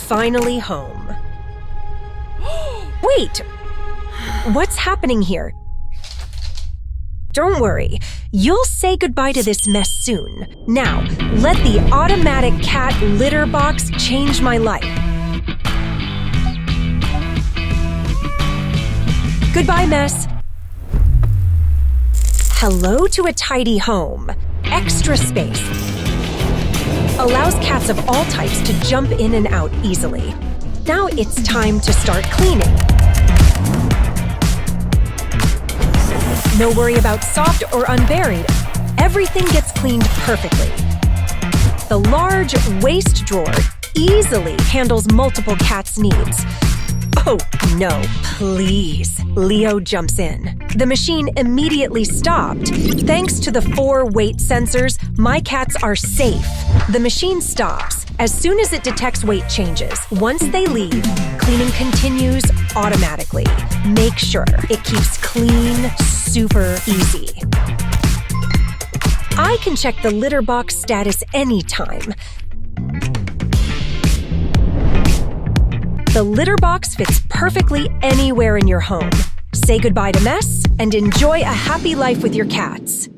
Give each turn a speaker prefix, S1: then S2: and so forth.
S1: finally home. Wait! What's happening here? Don't worry, you'll say goodbye to this mess soon. Now, let the automatic cat litter box change my life. Goodbye, mess. Hello to a tidy home. Extra space. Allows cats of all types to jump in and out easily. Now it's time to start cleaning. No worry about soft or unburied. Everything gets cleaned perfectly. The large waste drawer easily handles multiple cats' needs. Oh, no, please. Leo jumps in. The machine immediately stopped. Thanks to the 4 weight sensors, my cats are safe. The machine stops as soon as it detects weight changes. Once they leave, cleaning continues automatically. Make sure it keeps clean super easy. I can check the litter box status anytime. The litter box fits perfectly anywhere in your home. Say goodbye to mess and enjoy a happy life with your cats.